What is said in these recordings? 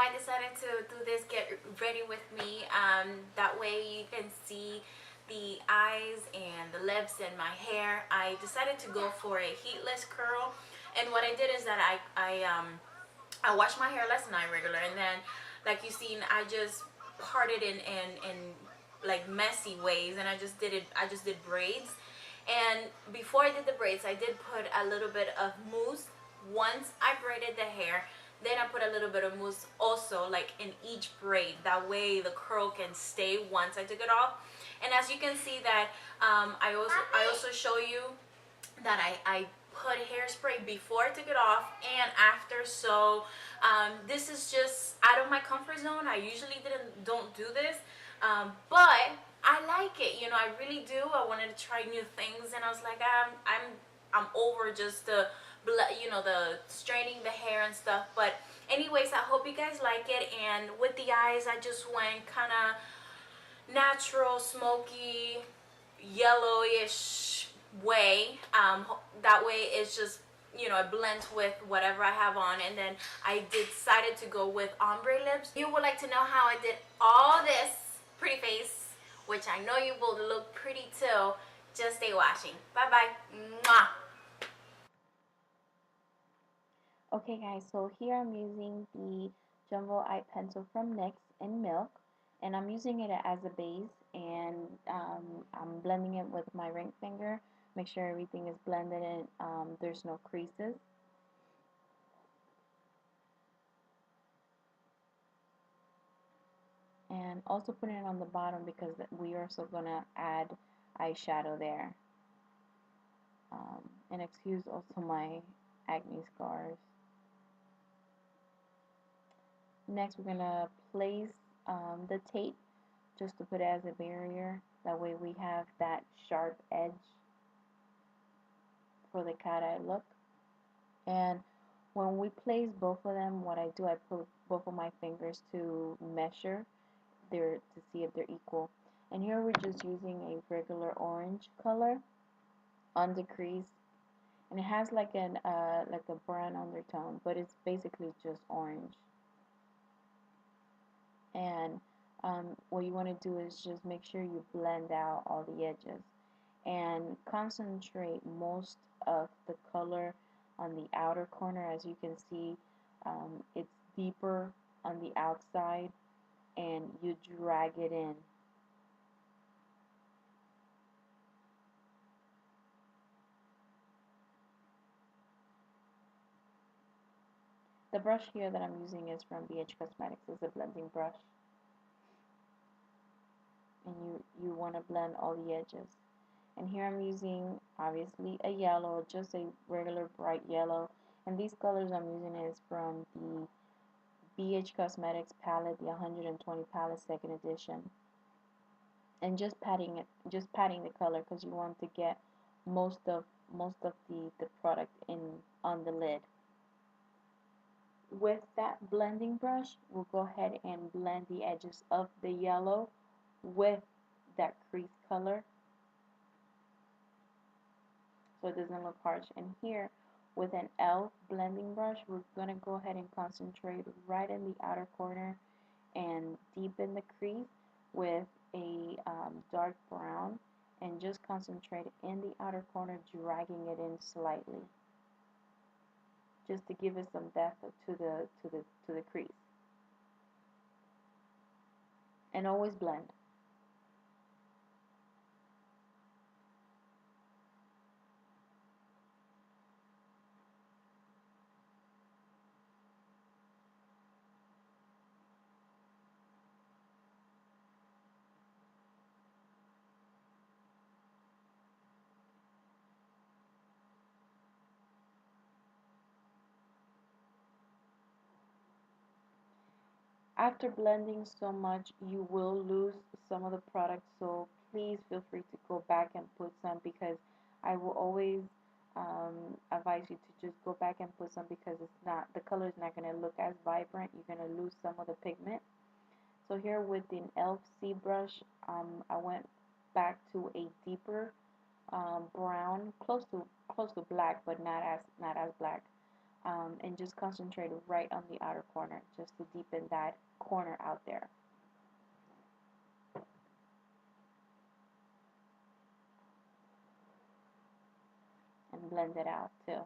I decided to do this get ready with me. That way you can see the eyes and the lips and my hair. I decided to go for a heatless curl, and what I did is that I washed my hair last night regular, and then like you seen, I just parted in like messy ways, and I just did braids. And before I did the braids, I did put a little bit of mousse once I braided the hair. Then I put a little bit of mousse also, like in each braid, that way the curl can stay once I took it off. And as you can see that I also show you that I put hairspray before I took it off and after. So this is just out of my comfort zone. I usually don't do this, but I like it. You know, I really do. I wanted to try new things, and I was like, I'm over just the the straining the hair and stuff. But anyways, I hope you guys like it. And with the eyes, I just went kind of natural, smoky, yellowish way. That way it's just, it blends with whatever I have on. And then I decided to go with ombre lips. You would like to know how I did all this pretty face, which I know you will look pretty too. Just stay watching. Bye bye. Mwah. Okay guys, so here I'm using the Jumbo Eye Pencil from NYX in Milk, and I'm using it as a base, and I'm blending it with my ring finger. Make sure everything is blended and there's no creases. And also putting it on the bottom because we are also going to add eyeshadow there. And excuse also my acne scars. Next, we're going to place the tape just to put it as a barrier. That way we have that sharp edge for the cat eye look. And when we place both of them, what I do, I put both of my fingers to measure to see if they're equal. And here we're just using a regular orange color on the crease, and it has like a brown undertone, but it's basically just orange. And what you want to do is just make sure you blend out all the edges and concentrate most of the color on the outer corner. As you can see, it's deeper on the outside, and you drag it in. The brush here that I'm using is from BH Cosmetics. It's a blending brush, and you want to blend all the edges. And here I'm using obviously a yellow, just a regular bright yellow, and these colors I'm using is from the BH Cosmetics palette, the 120 palette second edition. And just patting the color because you want to get most of the product in on the lid. With that blending brush, we'll go ahead and blend the edges of the yellow with that crease color so it doesn't look harsh. And here, with an e.l.f. blending brush, we're going to go ahead and concentrate right in the outer corner and deepen the crease with a dark brown, and just concentrate in the outer corner, dragging it in slightly, just to give it some depth to the crease. And always blend. After blending so much, you will lose some of the product, so please feel free to go back and put some, because I will always advise you to just go back and put some, because the color is not going to look as vibrant. You're going to lose some of the pigment. So here with the e.l.f. C brush, I went back to a deeper brown, close to black, but not as black. and just concentrate right on the outer corner just to deepen that corner out there and blend it out too.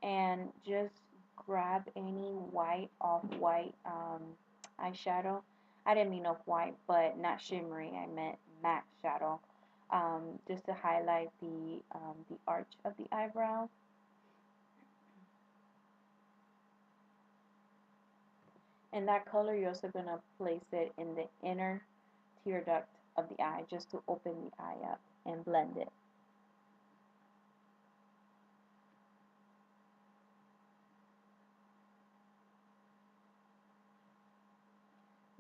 And just grab any white, off-white eyeshadow. I didn't mean off-white, but not shimmery. I meant matte shadow, just to highlight the arch of the eyebrow. And that color, you're also gonna place it in the inner tear duct of the eye, just to open the eye up and blend it.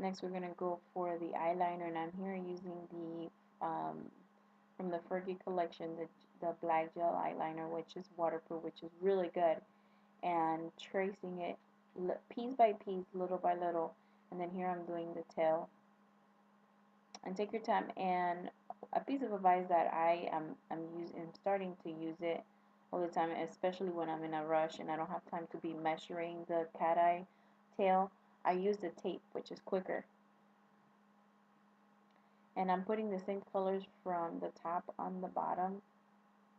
Next, we're gonna go for the eyeliner, and I'm here using the from the Fergie collection, the black gel eyeliner, which is waterproof, which is really good. And tracing it piece by piece, little by little. And then here I'm doing the tail. And take your time. And a piece of advice that I'm starting to use it all the time, especially when I'm in a rush and I don't have time to be measuring the cat eye tail. I use the tape, which is quicker. And I'm putting the same colors from the top on the bottom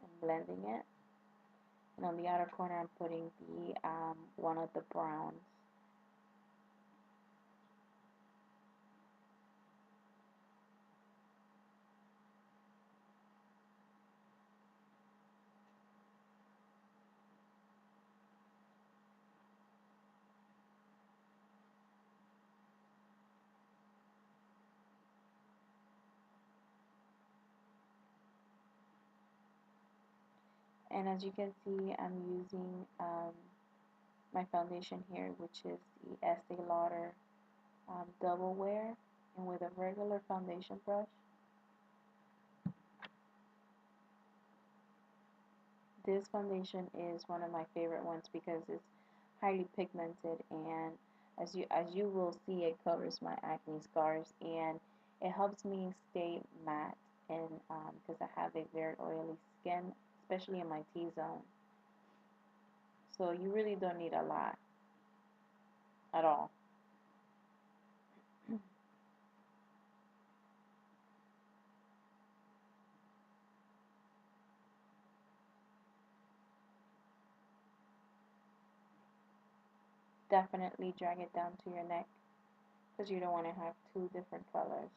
and blending it. And on the outer corner, I'm putting the one of the browns. And as you can see, I'm using my foundation here, which is the Estee Lauder Double Wear, and with a regular foundation brush. This foundation is one of my favorite ones because it's highly pigmented, and as you will see, it covers my acne scars, and it helps me stay matte, and because I have a very oily skin, especially in my T-zone. So you really don't need a lot at all. Definitely drag it down to your neck because you don't want to have two different colors.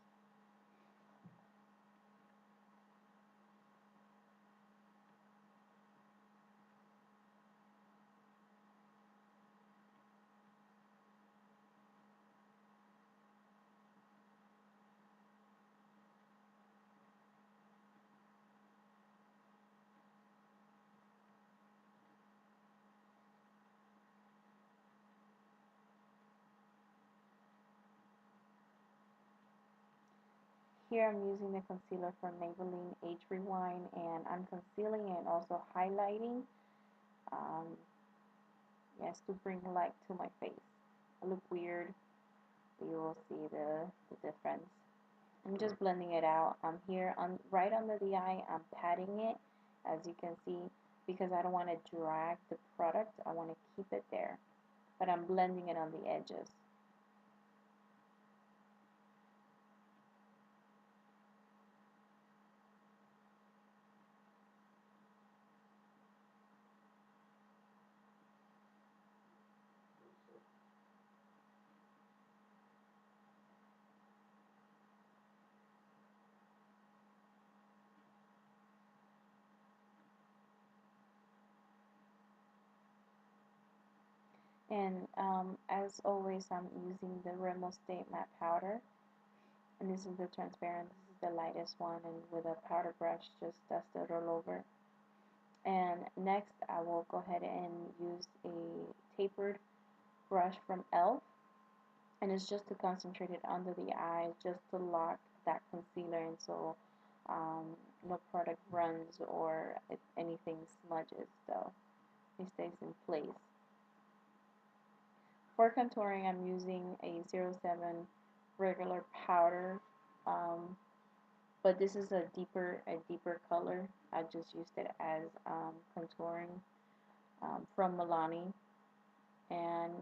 Here I'm using the concealer from Maybelline Age Rewind, and I'm concealing and also highlighting, um, yes, to bring light to my face. I look weird, but you will see the difference. I'm just blending it out. I'm here on right under the eye. I'm patting it, as you can see, because I don't want to drag the product. I want to keep it there, but I'm blending it on the edges. And as always, I'm using the Rimmel Stay Matte Powder. And this is the transparent, this is the lightest one. And with a powder brush, just dust it all over. And next, I will go ahead and use a tapered brush from e.l.f. And it's just to concentrate it under the eye, just to lock that concealer in so no product runs or if anything smudges, so it stays in place. For contouring, I'm using a 07 regular powder. Um, but this is a deeper color. I just used it as contouring from Milani, and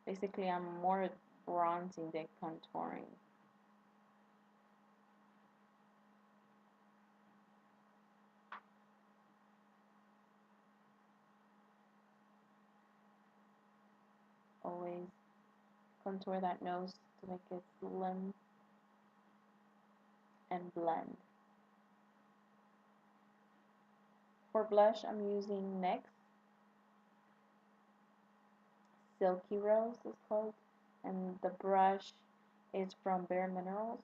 basically I'm more bronzing than contouring. Always contour that nose to make it slim and blend. For blush, I'm using NYX Silky Rose is called, and the brush is from Bare Minerals.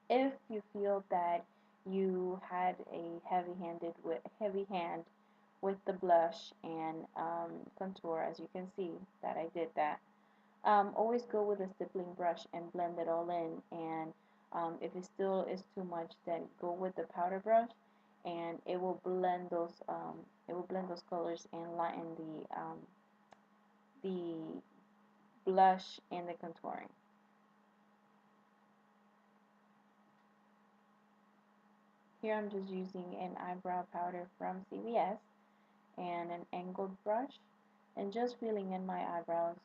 If you feel that you had a heavy hand with the blush and contour, as you can see that I did that, always go with a stippling brush and blend it all in. And if it still is too much, then go with the powder brush, and it will blend those colors and lighten the blush and the contouring. Here I'm just using an eyebrow powder from CVS and an angled brush, and just filling in my eyebrows.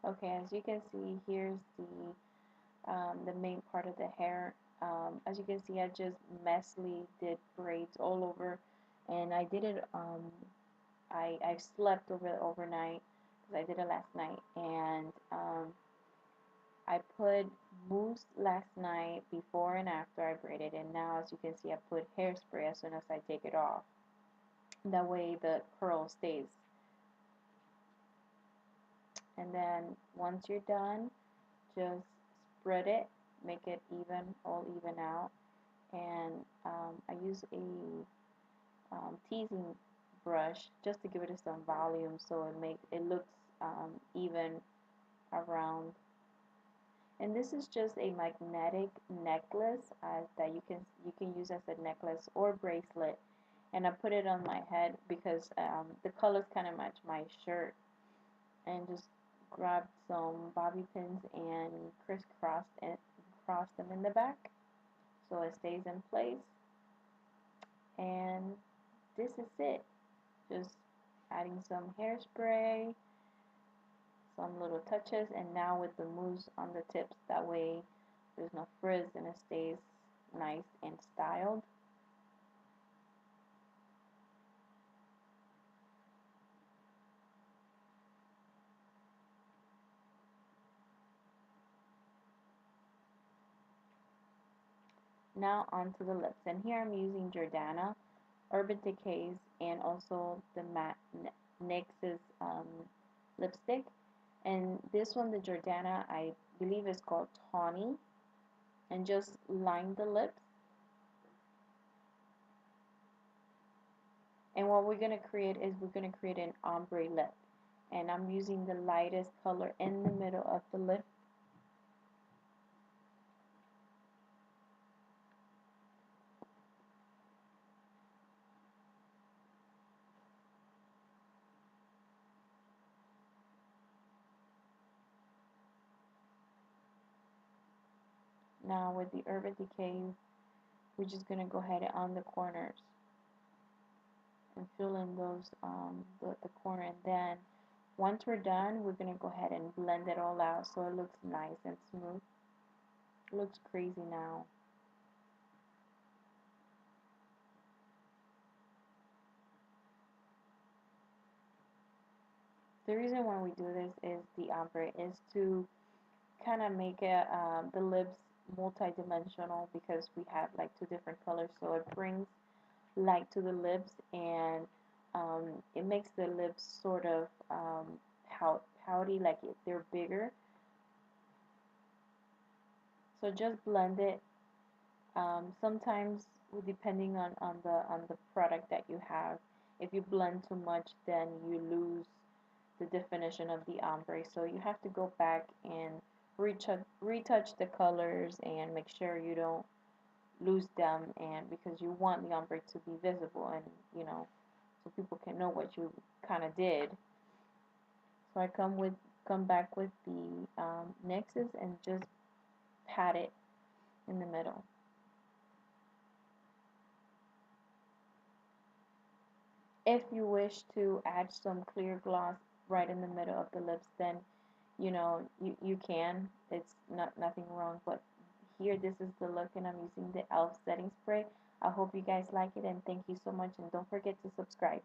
Okay, as you can see, here's the main part of the hair. As you can see, I just messily did braids all over, and I did it. I slept overnight because I did it last night, and I put mousse last night before and after I braided, and now as you can see, I put hairspray as soon as I take it off. That way the curl stays. And then once you're done, just spread it, make it even, all even out. And I use a teasing brush just to give it some volume, so it looks even around. And this is just a magnetic necklace that you can use as a necklace or bracelet. And I put it on my head because the colors kind of match my shirt. And just grab some bobby pins and crisscross and cross them in the back so it stays in place. And this is it. Just adding some hairspray, some little touches, and now with the mousse on the tips, that way there's no frizz and it stays nice and styled. Now onto the lips, and here I'm using Jordana, Urban Decay's, and also the matte NYX's lipstick. And this one, the Jordana, I believe is called Tawny, and just line the lips. And what we're going to create is we're going to create an ombre lip, and I'm using the lightest color in the middle of the lip. Now with the Urban Decay, we're just going to go ahead on the corners and fill in those the corner. And then once we're done, we're going to go ahead and blend it all out so it looks nice and smooth. It looks crazy now. The reason why we do this is the ombre is to kind of make it the lips multi-dimensional, because we have like two different colors, so it brings light to the lips, and it makes the lips sort of pouty, like they're bigger. So just blend it. Sometimes, depending on the product that you have, if you blend too much, then you lose the definition of the ombre. So you have to go back and retouch the colors and make sure lose them, and because you want the ombre to be visible, and so people can know what you kind of did. So I come back with the nexus and just pat it in the middle. If you wish to add some clear gloss right in the middle of the lips, then you can. It's nothing wrong. But here, this is the look, and I'm using the e.l.f. setting spray. I hope you guys like it, and thank you so much. And don't forget to subscribe.